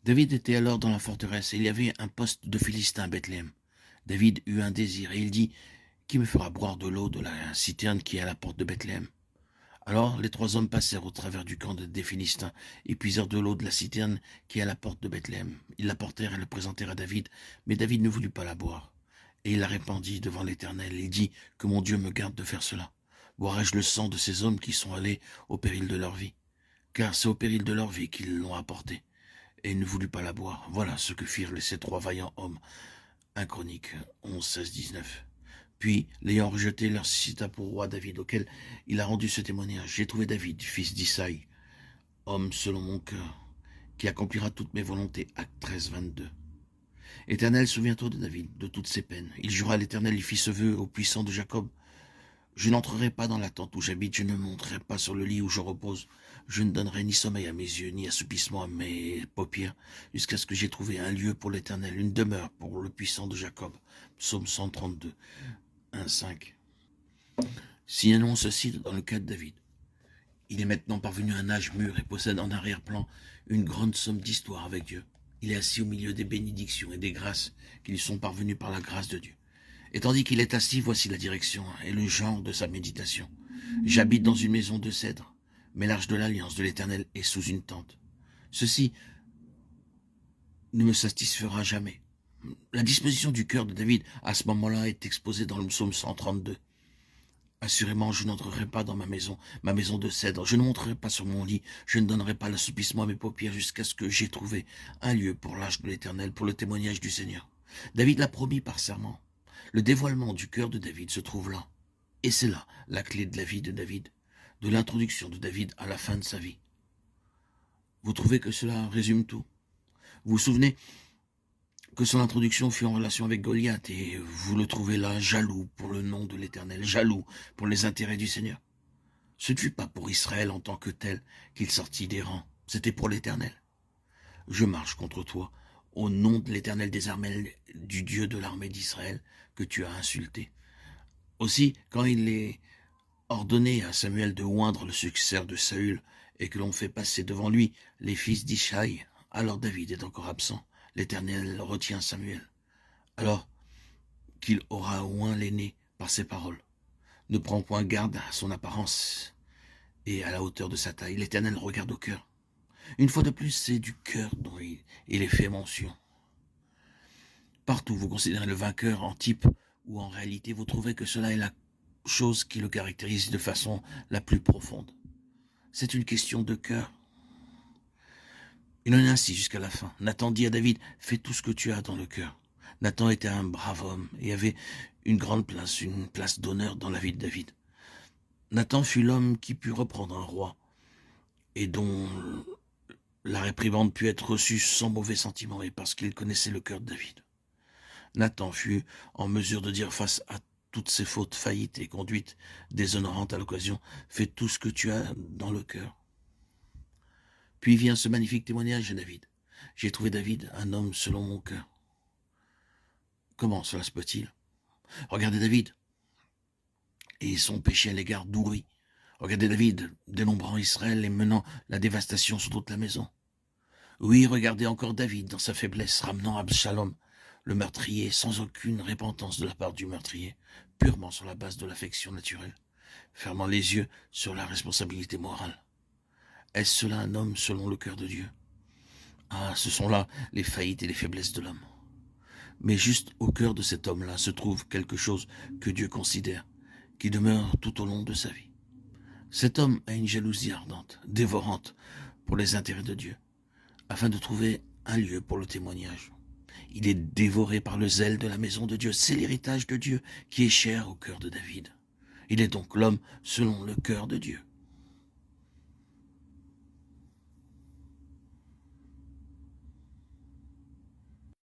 David était alors dans la forteresse, et il y avait un poste de Philistin à Bethléem. David eut un désir, et il dit, « Qui me fera boire de l'eau de la citerne qui est à la porte de Bethléem ?» Alors les 3 hommes passèrent au travers du camp des Philistins, et puisèrent de l'eau de la citerne qui est à la porte de Bethléem. Ils l'apportèrent et le présentèrent à David, mais David ne voulut pas la boire. Et il la répandit devant l'Éternel. Il dit, « Que mon Dieu me garde de faire cela. Boirai-je le sang de ces hommes qui sont allés au péril de leur vie? Car c'est au péril de leur vie qu'ils l'ont apportée. » Et il ne voulut pas la boire. Voilà ce que firent ces 3 vaillants hommes. 1 Chroniques 11, 16, 19. Puis, l'ayant rejeté, leur suscita pour roi David, auquel il a rendu ce témoignage. J'ai trouvé David, fils d'Isaïe, homme selon mon cœur, qui accomplira toutes mes volontés. Acte 13, 22. Éternel, souviens-toi de David, de toutes ses peines. Il jura à l'Éternel, il fit ce vœu au puissant de Jacob. Je n'entrerai pas dans la tente où j'habite, je ne monterai pas sur le lit où je repose. Je ne donnerai ni sommeil à mes yeux, ni assoupissement à mes paupières, jusqu'à ce que j'aie trouvé un lieu pour l'Éternel, une demeure pour le puissant de Jacob. Psaume 132, 1, 5. Signalons ceci dans le cas de David. Il est maintenant parvenu à un âge mûr et possède en arrière-plan une grande somme d'histoire avec Dieu. Il est assis au milieu des bénédictions et des grâces qui lui sont parvenues par la grâce de Dieu. Et tandis qu'il est assis, voici la direction et le genre de sa méditation. J'habite dans une maison de cèdre, mais l'arche de l'alliance de l'Éternel est sous une tente. Ceci ne me satisfera jamais. La disposition du cœur de David à ce moment-là est exposée dans le psaume 132. Assurément, je n'entrerai pas dans ma maison de cèdre. Je ne monterai pas sur mon lit. Je ne donnerai pas l'assoupissement à mes paupières jusqu'à ce que j'aie trouvé un lieu pour l'arche de l'Éternel, pour le témoignage du Seigneur. David l'a promis par serment. Le dévoilement du cœur de David se trouve là. Et c'est là la clé de la vie de David, de l'introduction de David à la fin de sa vie. Vous trouvez que cela résume tout? Vous vous souvenez que son introduction fut en relation avec Goliath, et vous le trouvez là jaloux pour le nom de l'Éternel, jaloux pour les intérêts du Seigneur. Ce ne fut pas pour Israël en tant que tel qu'il sortit des rangs, c'était pour l'Éternel. Je marche contre toi, au nom de l'Éternel des armées, du Dieu de l'armée d'Israël, que tu as insulté. Aussi, quand il est ordonné à Samuel de oindre le successeur de Saül, et que l'on fait passer devant lui les fils d'Ishaï, alors David est encore absent. L'Éternel retient Samuel. Alors qu'il aura oint l'aîné par ses paroles. Ne prend point garde à son apparence et à la hauteur de sa taille. L'Éternel regarde au cœur. Une fois de plus, c'est du cœur dont il est fait mention. Partout, vous considérez le vainqueur en type ou en réalité, vous trouvez que cela est la chose qui le caractérise de façon la plus profonde. C'est une question de cœur. Il en est ainsi jusqu'à la fin. Nathan dit à David, « Fais tout ce que tu as dans le cœur. » Nathan était un brave homme et avait une grande place, une place d'honneur dans la vie de David. Nathan fut l'homme qui put reprendre un roi et dont la réprimande put être reçue sans mauvais sentiment et parce qu'il connaissait le cœur de David. Nathan fut en mesure de dire face à toutes ses fautes, faillites et conduites déshonorantes à l'occasion, « Fais tout ce que tu as dans le cœur. » Puis vient ce magnifique témoignage de David. « J'ai trouvé David, un homme selon mon cœur. » Comment cela se peut-il? Regardez David et son péché à l'égard d'Ouri. Regardez David dénombrant Israël et menant la dévastation sur toute la maison. Oui, regardez encore David dans sa faiblesse, ramenant Absalom, le meurtrier, sans aucune repentance de la part du meurtrier, purement sur la base de l'affection naturelle, fermant les yeux sur la responsabilité morale. Est-ce cela un homme selon le cœur de Dieu? Ah, ce sont là les faillites et les faiblesses de l'homme. Mais juste au cœur de cet homme-là se trouve quelque chose que Dieu considère, qui demeure tout au long de sa vie. Cet homme a une jalousie ardente, dévorante pour les intérêts de Dieu, afin de trouver un lieu pour le témoignage. Il est dévoré par le zèle de la maison de Dieu. C'est l'héritage de Dieu qui est cher au cœur de David. Il est donc l'homme selon le cœur de Dieu.